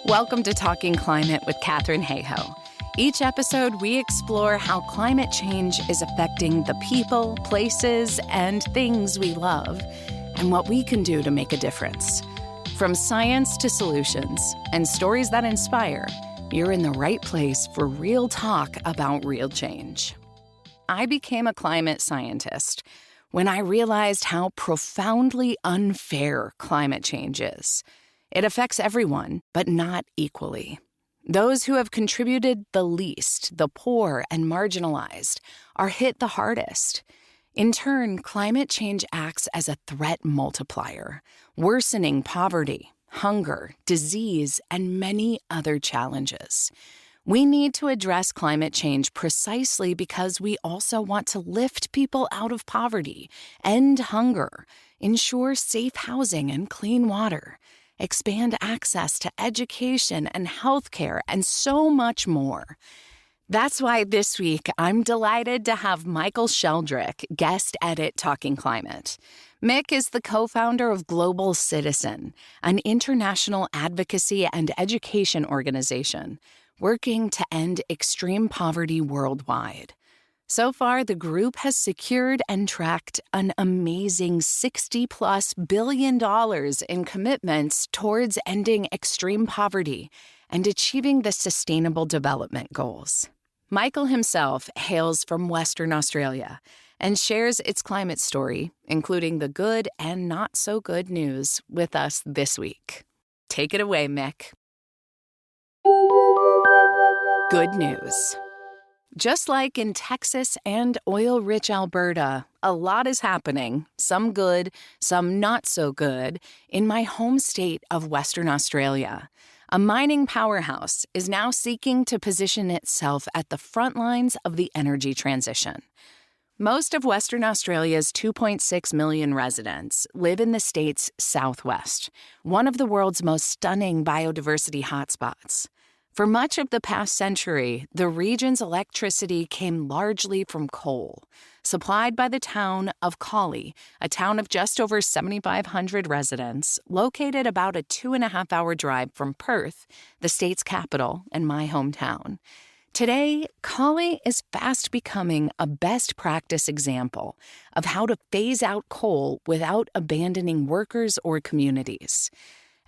Welcome to Talking Climate with Katherine Hayhoe. Each episode, we explore how climate change is affecting the people, places, and things we love, and what we can do to make a difference. From science to solutions and stories that inspire, you're in the right place for real talk about real change. I became a climate scientist when I realized how profoundly unfair climate change is. It affects everyone, but not equally. Those who have contributed the least, the poor and marginalized, are hit the hardest. In turn, climate change acts as a threat multiplier, worsening poverty, hunger, disease, and many other challenges. We need to address climate change precisely because we also want to lift people out of poverty, end hunger, ensure safe housing and clean water, expand access to education and healthcare, and so much more. That's why this week I'm delighted to have Michael Sheldrick guest edit Talking Climate. Mick is the co-founder of Global Citizen, an international advocacy and education organization working to end extreme poverty worldwide. So far, the group has secured and tracked an amazing $60+ billion in commitments towards ending extreme poverty and achieving the Sustainable Development Goals. Michael himself hails from Western Australia and shares its climate story, including the good and not so good news, with us this week. Take it away, Mick. Good news. Just like in Texas and oil-rich Alberta, a lot is happening, some good, some not so good, in my home state of Western Australia. A mining powerhouse is now seeking to position itself at the front lines of the energy transition. Most of Western Australia's 2.6 million residents live in the state's southwest, one of the world's most stunning biodiversity hotspots. For much of the past century, the region's electricity came largely from coal, supplied by the town of Collie, a town of just over 7,500 residents, located about a 2.5-hour drive from Perth, the state's capital and my hometown. Today, Collie is fast becoming a best practice example of how to phase out coal without abandoning workers or communities.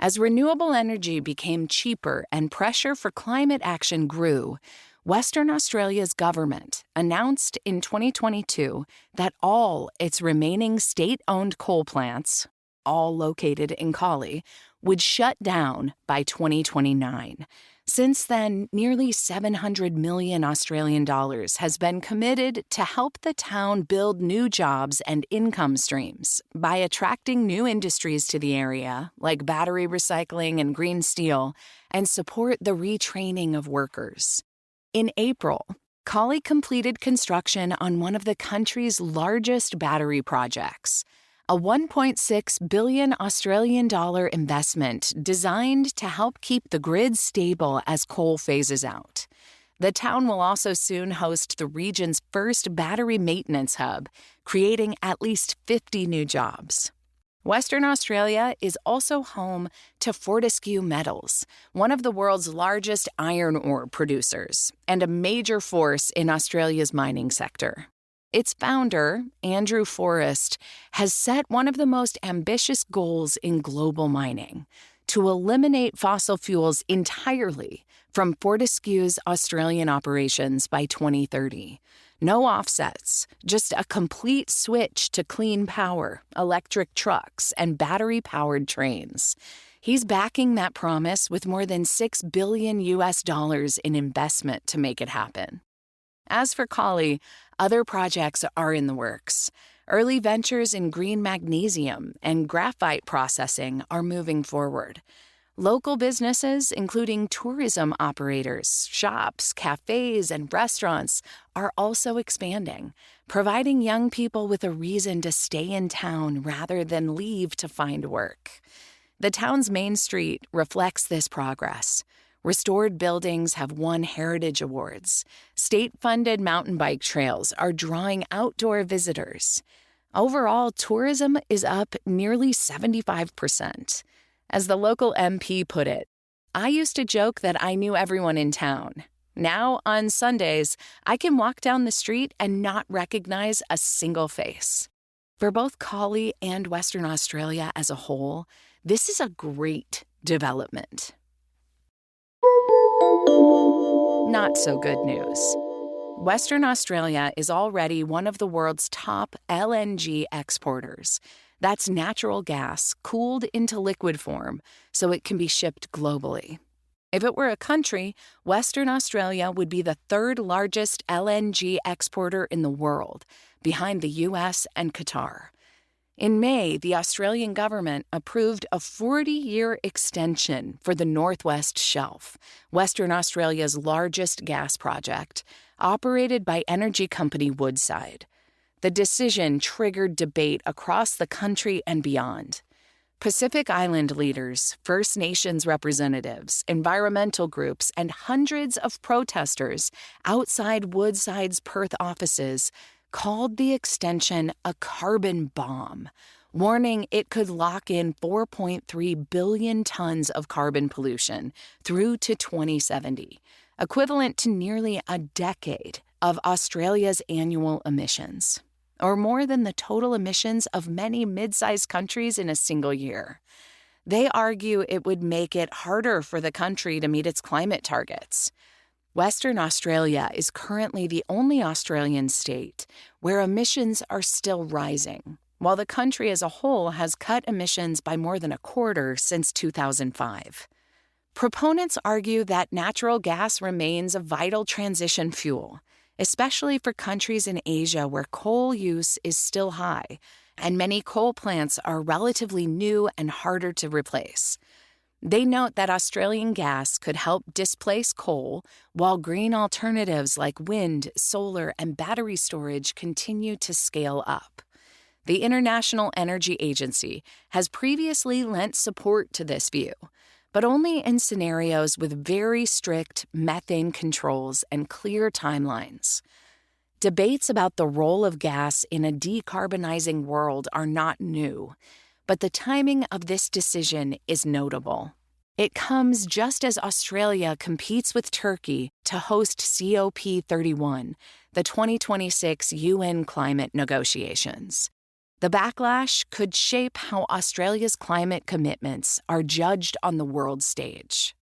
As renewable energy became cheaper and pressure for climate action grew, Western Australia's government announced in 2022 that all its remaining state-owned coal plants, all located in Collie, would shut down by 2029. Since then, nearly 700 million Australian dollars has been committed to help the town build new jobs and income streams by attracting new industries to the area, like battery recycling and green steel, and support the retraining of workers. In April, Collie completed construction on one of the country's largest battery projects, a 1.6 billion Australian dollar investment designed to help keep the grid stable as coal phases out. The town will also soon host the region's first battery maintenance hub, creating at least 50 new jobs. Western Australia is also home to Fortescue Metals, one of the world's largest iron ore producers, and a major force in Australia's mining sector. Its founder, Andrew Forrest, has set one of the most ambitious goals in global mining: to eliminate fossil fuels entirely from Fortescue's Australian operations by 2030. No offsets, just a complete switch to clean power, electric trucks, and battery-powered trains. He's backing that promise with more than $6 billion in investment to make it happen. As for Collie, other projects are in the works. Early ventures in green magnesium and graphite processing are moving forward. Local businesses, including tourism operators, shops, cafes, and restaurants, are also expanding, providing young people with a reason to stay in town rather than leave to find work. The town's main street reflects this progress. Restored buildings have won heritage awards. State-funded mountain bike trails are drawing outdoor visitors. Overall, tourism is up nearly 75%. As the local MP put it, I used to joke that I knew everyone in town. Now, on Sundays, I can walk down the street and not recognize a single face. For both Collie and Western Australia as a whole, this is a great development. Not so good news. Western Australia is already one of the world's top LNG exporters. That's natural gas cooled into liquid form so it can be shipped globally. If it were a country, Western Australia would be the third largest LNG exporter in the world, behind the US and Qatar. In May, the Australian government approved a 40-year extension for the Northwest Shelf, Western Australia's largest gas project, operated by energy company Woodside. The decision triggered debate across the country and beyond. Pacific Island leaders, First Nations representatives, environmental groups, and hundreds of protesters outside Woodside's Perth offices called the extension a carbon bomb, warning it could lock in 4.3 billion tons of carbon pollution through to 2070, equivalent to nearly a decade of Australia's annual emissions, or more than the total emissions of many mid-sized countries in a single year. They argue it would make it harder for the country to meet its climate targets. Western Australia is currently the only Australian state where emissions are still rising, while the country as a whole has cut emissions by more than a quarter since 2005. Proponents argue that natural gas remains a vital transition fuel, especially for countries in Asia where coal use is still high, and many coal plants are relatively new and harder to replace. They note that Australian gas could help displace coal, while green alternatives like wind, solar, and battery storage continue to scale up. The International Energy Agency has previously lent support to this view, but only in scenarios with very strict methane controls and clear timelines. Debates about the role of gas in a decarbonizing world are not new, but the timing of this decision is notable. It comes just as Australia competes with Turkey to host COP31, the 2026 UN climate negotiations. The backlash could shape how Australia's climate commitments are judged on the world stage.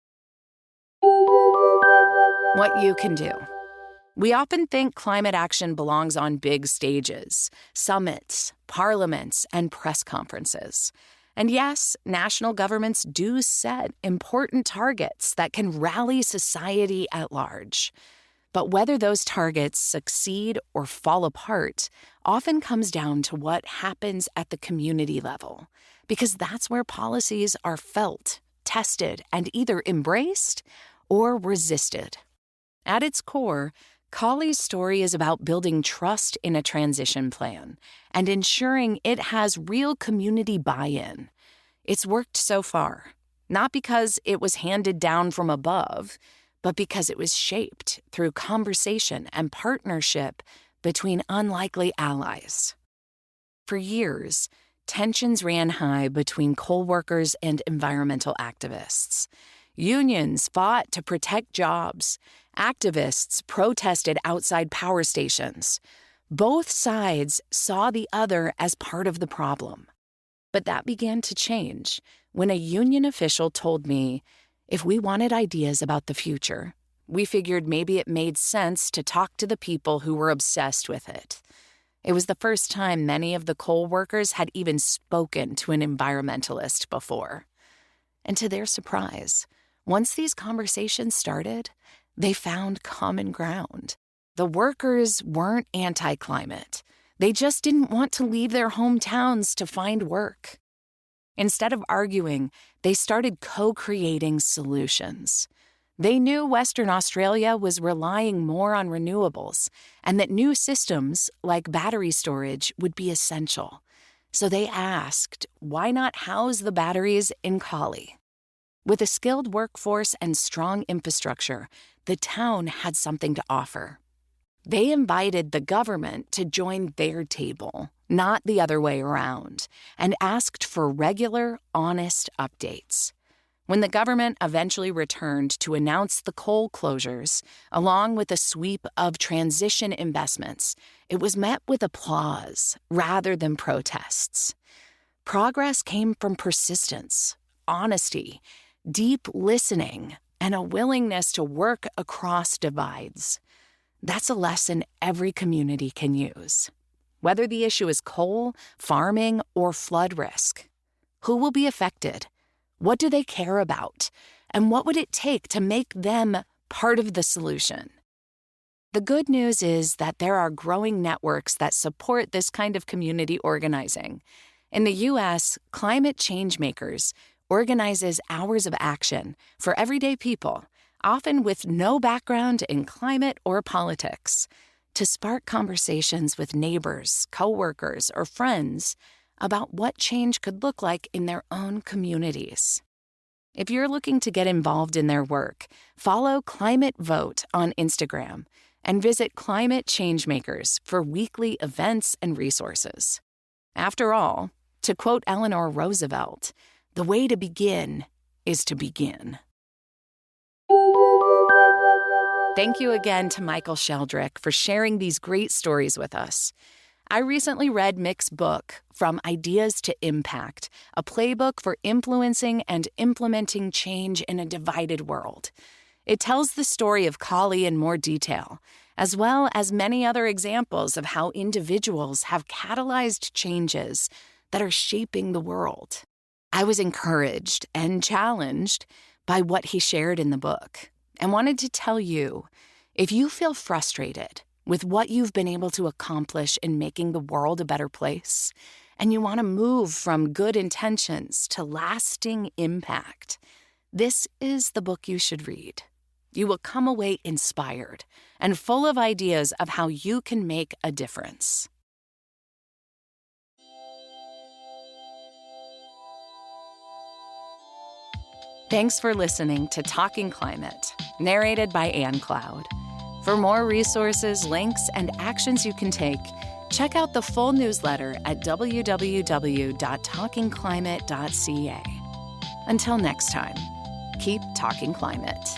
What you can do. We often think climate action belongs on big stages, summits, parliaments, and press conferences. And yes, national governments do set important targets that can rally society at large. But whether those targets succeed or fall apart often comes down to what happens at the community level, because that's where policies are felt, tested, and either embraced or resisted. At its core, Collie's story is about building trust in a transition plan and ensuring it has real community buy-in. It's worked so far, not because it was handed down from above, but because it was shaped through conversation and partnership between unlikely allies. For years, tensions ran high between coal workers and environmental activists. Unions fought to protect jobs. Activists protested outside power stations. Both sides saw the other as part of the problem. But that began to change when a union official told me, if we wanted ideas about the future, we figured maybe it made sense to talk to the people who were obsessed with it. It was the first time many of the coal workers had even spoken to an environmentalist before. And to their surprise, once these conversations started, they found common ground. The workers weren't anti-climate. They just didn't want to leave their hometowns to find work. Instead of arguing, they started co-creating solutions. They knew Western Australia was relying more on renewables and that new systems like battery storage would be essential. So they asked, why not house the batteries in Collie? With a skilled workforce and strong infrastructure, the town had something to offer. They invited the government to join their table, not the other way around, and asked for regular, honest updates. When the government eventually returned to announce the coal closures, along with a sweep of transition investments, it was met with applause rather than protests. Progress came from persistence, honesty, deep listening, and a willingness to work across divides. That's a lesson every community can use. Whether the issue is coal, farming, or flood risk. Who will be affected? What do they care about? And what would it take to make them part of the solution? The good news is that there are growing networks that support this kind of community organizing. In the U.S., Climate Changemakers organizes hours of action for everyday people, often with no background in climate or politics, to spark conversations with neighbors, coworkers, or friends about what change could look like in their own communities. If you're looking to get involved in their work, follow Climate Vote on Instagram and visit Climate Changemakers for weekly events and resources. After all, to quote Eleanor Roosevelt, the way to begin is to begin. Thank you again to Michael Sheldrick for sharing these great stories with us. I recently read Mick's book, From Ideas to Impact, a playbook for influencing and implementing change in a divided world. It tells the story of Collie in more detail, as well as many other examples of how individuals have catalyzed changes that are shaping the world. I was encouraged and challenged by what he shared in the book, and wanted to tell you, if you feel frustrated with what you've been able to accomplish in making the world a better place, and you want to move from good intentions to lasting impact, this is the book you should read. You will come away inspired and full of ideas of how you can make a difference. Thanks for listening to Talking Climate, narrated by Ann Cloud. For more resources, links, and actions you can take, check out the full newsletter at www.talkingclimate.ca. Until next time, keep talking climate.